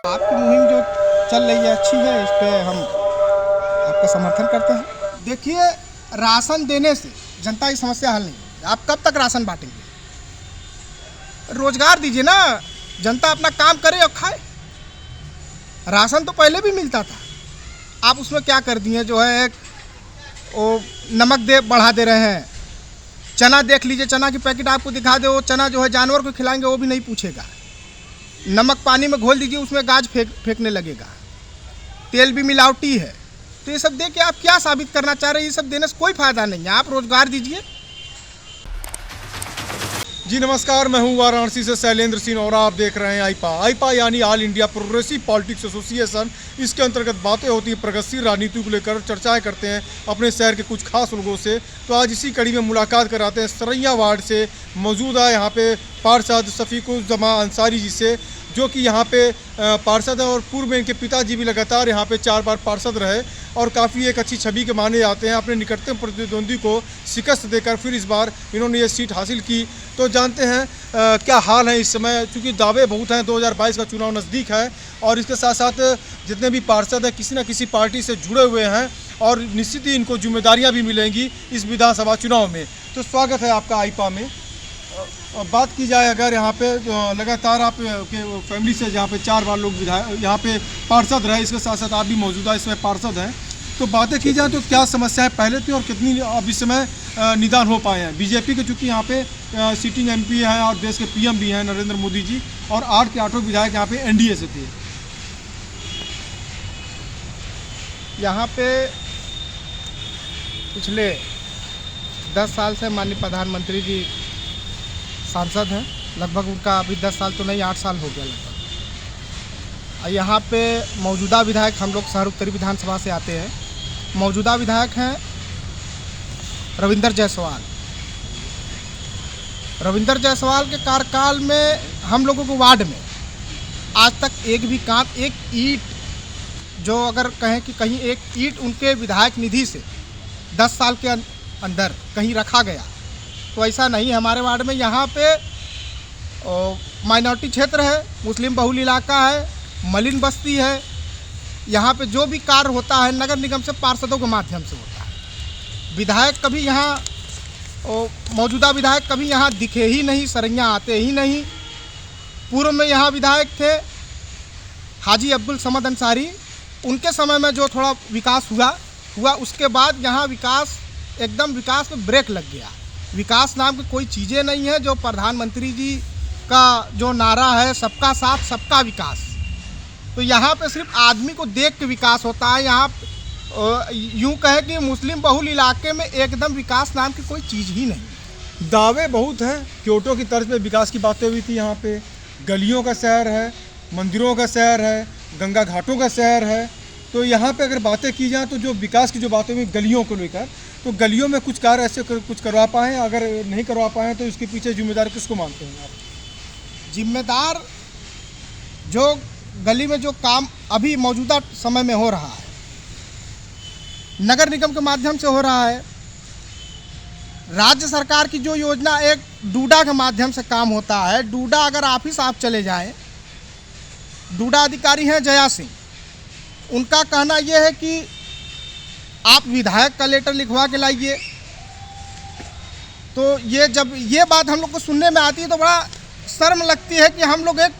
आपकी मुहिम जो चल रही है अच्छी है, इस पे हम आपका समर्थन करते हैं। देखिए, राशन देने से जनता की समस्या हल नहीं होगी। आप कब तक राशन बांटेंगे? रोजगार दीजिए ना, जनता अपना काम करे और खाए। राशन तो पहले भी मिलता था, आप उसमें क्या कर दिए, जो है वो नमक बढ़ा दे रहे हैं। चना देख लीजिए, चना की पैकेट आपको दिखा दे, वो चना जो है जानवर को खिलाएंगे वो भी नहीं पूछेगा। नमक पानी में घोल दीजिए, उसमें गाज फेंकने लगेगा। तेल भी मिलावटी है। तो ये सब दे के आप क्या साबित करना चाह रहे हैं? ये सब देने से कोई फ़ायदा नहीं है। आप रोजगार दीजिए। जी नमस्कार, मैं हूं वाराणसी से शैलेंद्र सिंह और आप देख रहे हैं आईपा यानी all India progressive politics association. इसके अंतर्गत बातें होती हैं प्रगतिशील राजनीति को लेकर, चर्चाएं करते हैं अपने शहर के कुछ खास लोगों से। तो आज इसी कड़ी में मुलाकात कराते हैं सरैया वार्ड से मौजूद है यहाँ पे पार्षद शफीकुज़्ज़मा अंसारी जी से, जो कि यहाँ पे पार्षद हैं और पूर्व में इनके पिताजी भी लगातार यहाँ पे 4 बार पार्षद रहे और काफ़ी एक अच्छी छवि के माने जाते हैं। अपने निकटतम प्रतिद्वंदी को शिकस्त देकर फिर इस बार इन्होंने ये सीट हासिल की। तो जानते हैं क्या हाल है इस समय, क्योंकि दावे बहुत हैं। 2022 का चुनाव नज़दीक है और इसके साथ साथ जितने भी पार्षद हैं किसी न किसी पार्टी से जुड़े हुए हैं और निश्चित ही इनको जिम्मेदारियाँ भी मिलेंगी इस विधानसभा चुनाव में। तो स्वागत है आपका आईपा में। बात की जाए अगर यहाँ पे लगातार आप के फैमिली से जहाँ पे 4 बार लोग विधायक यहाँ पे पार्षद रहे, इसके साथ साथ आप भी मौजूदा इसमें पार्षद हैं। तो बातें की जाए तो क्या समस्याएं पहले थी और कितनी अब इस समय निदान हो पाए हैं? बीजेपी के चूँकि यहाँ पे सिटिंग एमपी हैं और देश के पीएम भी हैं नरेंद्र मोदी जी, और 8 के 8 विधायक यहाँ पे एनडीए से थे। यहाँ पे पिछले 10 साल से माननीय प्रधानमंत्री जी सांसद हैं। लगभग उनका अभी 10 साल तो नहीं, 8 साल हो गया लगभग। यहाँ पे मौजूदा विधायक, हम लोग शहर उत्तरी विधानसभा से आते हैं, मौजूदा विधायक हैं रविंदर जायसवाल। रविंदर जायसवाल के कार्यकाल में हम लोगों को वार्ड में आज तक एक भी काम, एक ईंट, जो अगर कहें कि कहीं एक ईंट उनके विधायक निधि से 10 साल के अंदर कहीं रखा गया तो ऐसा नहीं। हमारे वार्ड में यहाँ पे माइनॉरिटी क्षेत्र है, मुस्लिम बहुल इलाका है, मलिन बस्ती है। यहाँ पे जो भी कार्य होता है नगर निगम से पार्षदों के माध्यम से होता है। विधायक कभी यहाँ, मौजूदा विधायक कभी यहाँ दिखे ही नहीं, सरैया आते ही नहीं। पूर्व में यहाँ विधायक थे हाजी अब्दुल समद अंसारी, उनके समय में जो थोड़ा विकास हुआ उसके बाद यहाँ विकास में ब्रेक लग गया। विकास नाम की कोई चीज़ें नहीं है। जो प्रधानमंत्री जी का जो नारा है, सबका साथ सबका विकास, तो यहाँ पे सिर्फ आदमी को देख के विकास होता है। यहाँ यूँ कहे कि मुस्लिम बहुल इलाके में एकदम विकास नाम की कोई चीज़ ही नहीं। दावे बहुत हैं, क्योटो की तर्ज पे विकास की बातें हुई थी। यहाँ पे गलियों का शहर है, मंदिरों का शहर है, गंगा घाटों का शहर है। तो यहाँ पे अगर बातें की जाए तो जो विकास की जो बातें हुई गलियों को लेकर, तो गलियों में कुछ कार्य ऐसे कुछ करवा पाएँ? अगर नहीं करवा पाएँ तो इसके पीछे जिम्मेदार किसको मानते हैं आप? जिम्मेदार जो गली में जो काम अभी मौजूदा समय में हो रहा है, नगर निगम के माध्यम से हो रहा है। राज्य सरकार की जो योजना, एक डूडा के माध्यम से काम होता है। डूडा अगर ऑफिस आप चले जाएं, डूडा अधिकारी हैं जया सिंह, उनका कहना यह है कि आप विधायक का लेटर लिखवा के लाइए। तो जब ये बात हम लोग को सुनने में आती है तो बड़ा शर्म लगती है कि हम लोग एक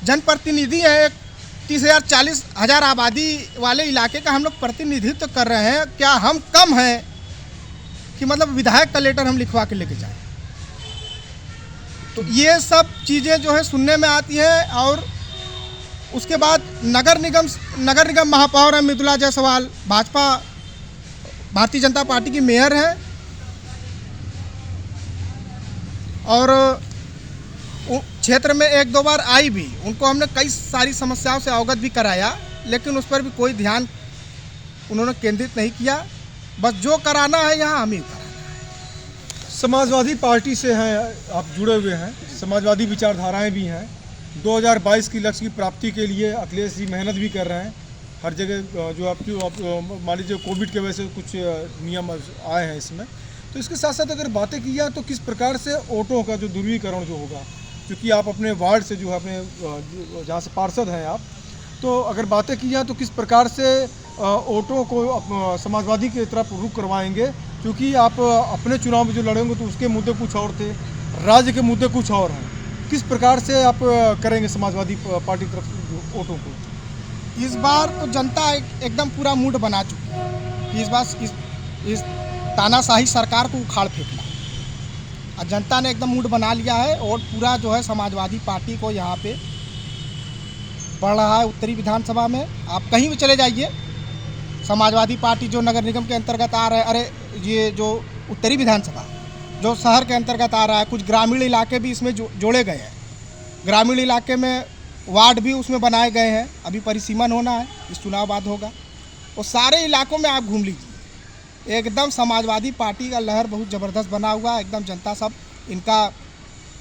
जनप्रतिनिधि हैं, एक 30,000-40,000 आबादी वाले इलाके का हम लोग प्रतिनिधित्व कर रहे हैं। क्या हम कम हैं कि मतलब विधायक का लेटर हम लिखवा के लेके जाएं? तो ये सब चीज़ें जो है सुनने में आती हैं। और उसके बाद नगर निगम महापौर हैं मृदुला जायसवाल, भारतीय जनता पार्टी की मेयर हैं, और क्षेत्र में 1-2 बार आई भी। उनको हमने कई सारी समस्याओं से अवगत भी कराया, लेकिन उस पर भी कोई ध्यान उन्होंने केंद्रित नहीं किया। बस जो कराना है यहाँ हम ही कराना है। समाजवादी पार्टी से हैं आप, जुड़े हुए हैं, समाजवादी विचारधाराएं भी हैं। 2022 की लक्ष्य की प्राप्ति के लिए अखिलेश जी मेहनत भी कर रहे हैं। हर जगह जो आपकी मान लीजिए कोविड के वजह से कुछ नियम आए हैं इसमें। तो इसके साथ साथ अगर बातें की जाए तो किस प्रकार से वोटों का जो ध्रुवीकरण जो होगा, क्योंकि आप अपने वार्ड से जो है अपने जहाँ से पार्षद हैं आप, तो अगर बातें की जाए तो किस प्रकार से वोटों को समाजवादी की तरफ रुख करवाएंगे, क्योंकि आप अपने चुनाव में जो लड़ेंगे तो उसके मुद्दे कुछ और थे, राज्य के मुद्दे कुछ और हैं। किस प्रकार से आप करेंगे समाजवादी पार्टी की तरफ वोटों को? इस बार तो जनता एकदम पूरा मूड बना चुकी है कि इस बार इस तानाशाही सरकार को उखाड़ फेंकना, और जनता ने एकदम मूड बना लिया है और पूरा जो है समाजवादी पार्टी को यहाँ पे बढ़ रहा है। उत्तरी विधानसभा में आप कहीं भी चले जाइए, समाजवादी पार्टी जो नगर निगम के अंतर्गत आ रहे हैं, अरे ये जो उत्तरी विधानसभा जो शहर के अंतर्गत आ रहा है, कुछ ग्रामीण इलाके भी इसमें जोड़े गए हैं। ग्रामीण इलाके में वार्ड भी उसमें बनाए गए हैं, अभी परिसीमन होना है, इस चुनाव बाद होगा। और सारे इलाकों में आप घूम लीजिए, एकदम समाजवादी पार्टी का लहर बहुत ज़बरदस्त बना हुआ है। एकदम जनता सब इनका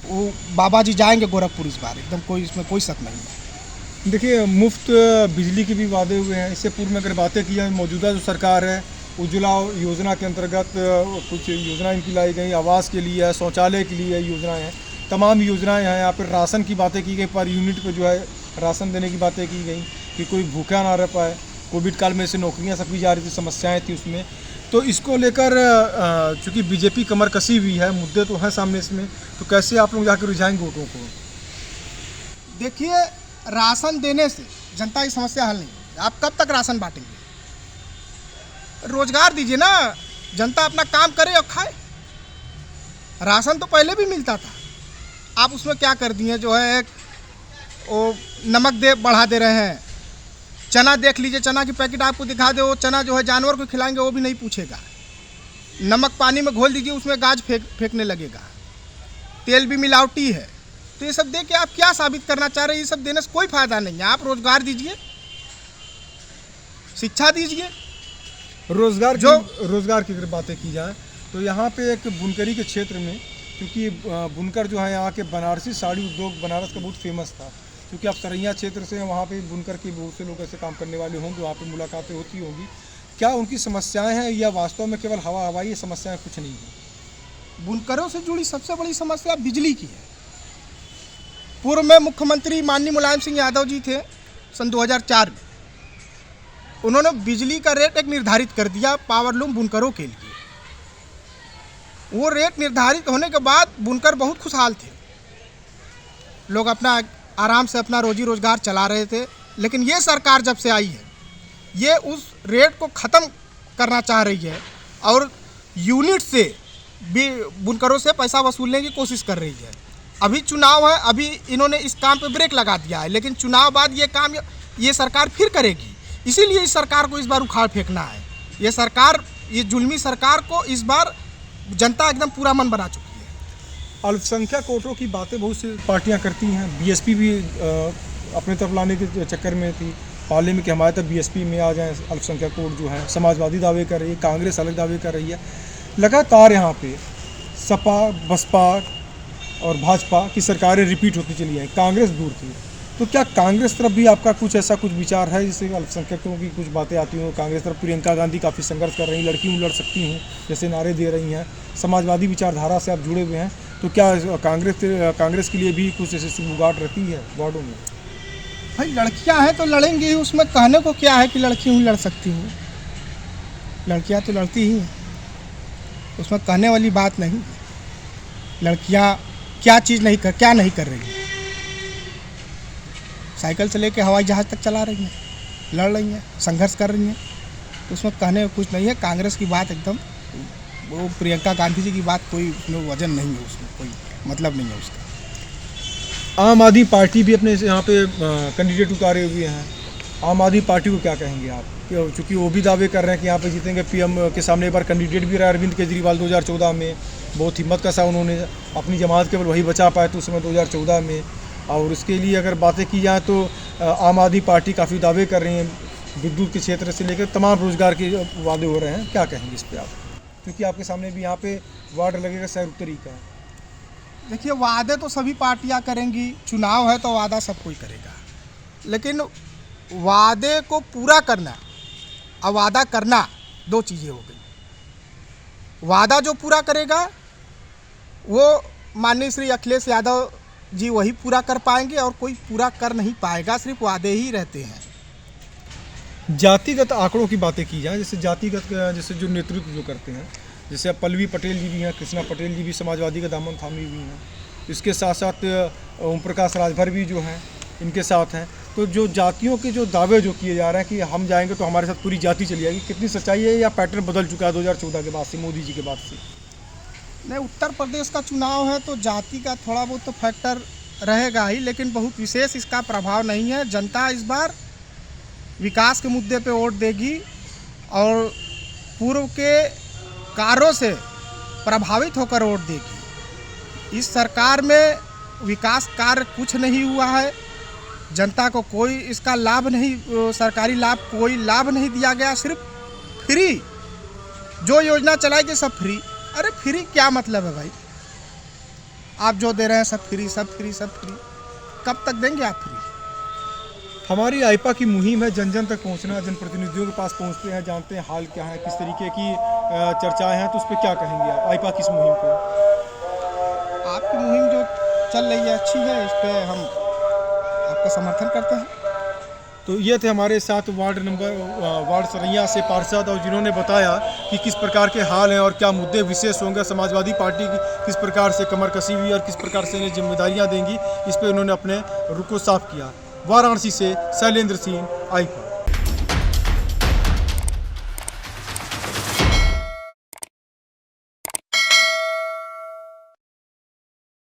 वो बाबा जी जाएंगे गोरखपुर इस बार, एकदम कोई इसमें कोई शक नहीं है। देखिए, मुफ्त बिजली के भी वादे हुए हैं। इससे पूर्व में अगर बातें की जाए, मौजूदा जो सरकार है उज्ज्वला योजना के अंतर्गत कुछ योजना इनकी लाई गई, आवास के लिए है, शौचालय के लिए योजनाएं हैं, तमाम योजनाएं हैं। यहाँ पर राशन की बातें की गई, पर यूनिट पे जो है राशन देने की बातें की गई कि कोई भूखा ना रह पाए। कोविड काल में से नौकरियाँ सबकी जा रही थी, समस्याएँ थी उसमें। तो इसको लेकर चूँकि बीजेपी कमर कसी हुई है, मुद्दे तो हैं सामने इसमें, तो कैसे आप लोग जाकर रिझाएंगे वोटों को? देखिए, राशन देने से जनता की समस्या हल नहीं होगी। आप कब तक राशन बांटेंगे? रोजगार दीजिए ना, जनता अपना काम करे और खाए। राशन तो पहले भी मिलता था, आप उसमें क्या कर दिए, जो है एक वो नमक बढ़ा दे रहे हैं। चना देख लीजिए, चना की पैकेट आपको दिखा दे, वो चना जो है जानवर को खिलाएंगे वो भी नहीं पूछेगा। नमक पानी में घोल दीजिए, उसमें गाज फेंकने लगेगा। तेल भी मिलावटी है। तो ये सब दे के आप क्या साबित करना चाह रहे हैं? ये सब देने से कोई फायदा नहीं है। आप रोजगार दीजिए, शिक्षा दीजिए। रोजगार की अगर बातें की जाए तो यहाँ पे एक बुनकरी के क्षेत्र में, क्योंकि बुनकर जो है यहाँ के बनारसी साड़ी उद्योग बनारस का बहुत फेमस था, क्योंकि आप सरैया क्षेत्र से, वहाँ पे बुनकर के बहुत से लोग ऐसे काम करने वाले होंगे, वहाँ पे मुलाकातें होती होंगी। क्या उनकी समस्याएं हैं या वास्तव में केवल हवा हवाई समस्याएं कुछ नहीं है? बुनकरों से जुड़ी सबसे बड़ी समस्या बिजली की है। पूर्व में मुख्यमंत्री माननीय मुलायम सिंह यादव जी थे सन 2004 में, उन्होंने बिजली का रेट एक निर्धारित कर दिया पावरलूम बुनकरों के लिए। वो रेट निर्धारित होने के बाद बुनकर बहुत खुशहाल थे, लोग अपना आराम से अपना रोजी रोजगार चला रहे थे। लेकिन ये सरकार जब से आई है, ये उस रेट को ख़त्म करना चाह रही है और यूनिट से भी बुनकरों से पैसा वसूलने की कोशिश कर रही है। अभी चुनाव है, अभी इन्होंने इस काम पे ब्रेक लगा दिया है, लेकिन चुनाव बाद ये काम ये सरकार फिर करेगी। इसीलिए इस सरकार को इस बार उखाड़ फेंकना है। ये सरकार, ये जुल्मी सरकार को इस बार जनता एकदम पूरा मन बना चुकी है। अल्पसंख्यक वोटों की बातें बहुत सी पार्टियां करती हैं। बीएसपी भी अपने तरफ लाने के चक्कर में थी, पाले में कि हमारे तक बीएसपी में आ जाए अल्पसंख्यक वोट जो है। समाजवादी दावे कर रही है, कांग्रेस अलग दावे कर रही है। लगातार यहाँ पे सपा, बसपा और भाजपा की सरकारें रिपीट होती चली हैं, कांग्रेस दूर थी। तो क्या कांग्रेस तरफ भी आपका कुछ ऐसा कुछ विचार है, जिससे अल्पसंख्यकों की कुछ बातें आती हों? कांग्रेस तरफ प्रियंका गांधी काफ़ी संघर्ष कर रही हैं, लड़की लड़ सकती हूँ जैसे नारे दे रही हैं, समाजवादी विचारधारा से आप जुड़े हुए हैं, तो क्या कांग्रेस के लिए भी कुछ ऐसे सुगबुगाहट रहती है वार्डों में? भाई लड़कियां हैं तो लड़ेंगी ही, उसमें कहने को क्या है कि लड़की हूँ लड़ सकती हूँ। लड़कियां तो लड़ती ही हैं, उसमें कहने वाली बात नहीं। लड़कियां क्या नहीं कर रही हैं। साइकिल से लेके हवाई जहाज़ तक चला रही हैं, लड़ रही हैं, संघर्ष कर रही हैं, तो उसमें कहने को कुछ नहीं है। कांग्रेस की बात एकदम, वो प्रियंका गांधी जी की बात कोई उसमें वजन नहीं है, उसमें कोई मतलब नहीं है उसका। आम आदमी पार्टी भी अपने यहाँ पे कैंडिडेट उतारे हुए हैं। आम आदमी पार्टी को क्या कहेंगे आप? क्योंकि वो भी दावे कर रहे हैं कि यहाँ पे जीतेंगे। पीएम के सामने एक बार कैंडिडेट भी रहा अरविंद केजरीवाल 2014 में, बहुत हिम्मत का सा उन्होंने अपनी जमात केवल वही बचा पाए तो उस समय 2014 में। और इसके लिए अगर बातें की जाए तो आम आदमी पार्टी काफ़ी दावे कर रही हैं, विद्युत के क्षेत्र से लेकर तमाम रोजगार के वादे हो रहे हैं। क्या कहेंगे इस पर आप? क्योंकि आपके सामने भी यहाँ पे वार्ड लगेगा शहर उत्तरी का। देखिए, वादे तो सभी पार्टियां करेंगी, चुनाव है तो वादा सब कोई करेगा, लेकिन वादे को पूरा करना और वादा करना दो चीज़ें हो गई। वादा जो पूरा करेगा वो माननीय श्री अखिलेश यादव जी वही पूरा कर पाएंगे और कोई पूरा कर नहीं पाएगा। सिर्फ वादे ही रहते हैं। जातिगत आंकड़ों की बातें की जाए, जैसे जातिगत जैसे जो नेतृत्व जो करते हैं, जैसे अब पल्लवी पटेल जी भी हैं, कृष्णा पटेल जी भी समाजवादी का दामन थामी हुई हैं, इसके साथ साथ ओम प्रकाश राजभर भी जो हैं इनके साथ हैं। तो जो जातियों के जो दावे जो किए जा रहे हैं कि हम जाएंगे तो हमारे साथ पूरी जाति चली जाएगी, कितनी सच्चाई है या पैटर्न बदल चुका है 2014 के बाद से, मोदी जी के बाद से? नहीं, उत्तर प्रदेश का चुनाव है तो जाति का थोड़ा बहुत तो फैक्टर रहेगा ही, लेकिन बहुत विशेष इसका प्रभाव नहीं है। जनता इस बार विकास के मुद्दे पे वोट देगी और पूर्व के कार्यों से प्रभावित होकर वोट देगी। इस सरकार में विकास कार्य कुछ नहीं हुआ है, जनता को कोई इसका लाभ नहीं, सरकारी लाभ कोई लाभ नहीं दिया गया। सिर्फ फ्री जो योजना चलाई गई सब फ्री। अरे फ्री क्या मतलब है भाई? आप जो दे रहे हैं सब फ्री, सब फ्री, सब फ्री, कब तक देंगे आप फ्री? हमारी आईपा की मुहिम है जन जन तक पहुंचना, जनप्रतिनिधियों के पास पहुंचते हैं, जानते हैं हाल क्या है, किस तरीके की चर्चाएं हैं, तो उस पर क्या कहेंगे आप आईपा की इस मुहिम को? आपकी मुहिम जो चल रही है अच्छी है, इस पर हम आपका समर्थन करते हैं। तो ये थे हमारे साथ वार्ड सरैया से पार्षद, और जिन्होंने बताया कि किस प्रकार के हाल हैं और क्या मुद्दे विशेष होंगे, समाजवादी पार्टी की किस प्रकार से कमर कसी हुई और किस प्रकार से इन्हें जिम्मेदारियां देंगी, इस पर उन्होंने अपने रुख को साफ किया। वाराणसी से शैलेंद्र सिंह, आईपा।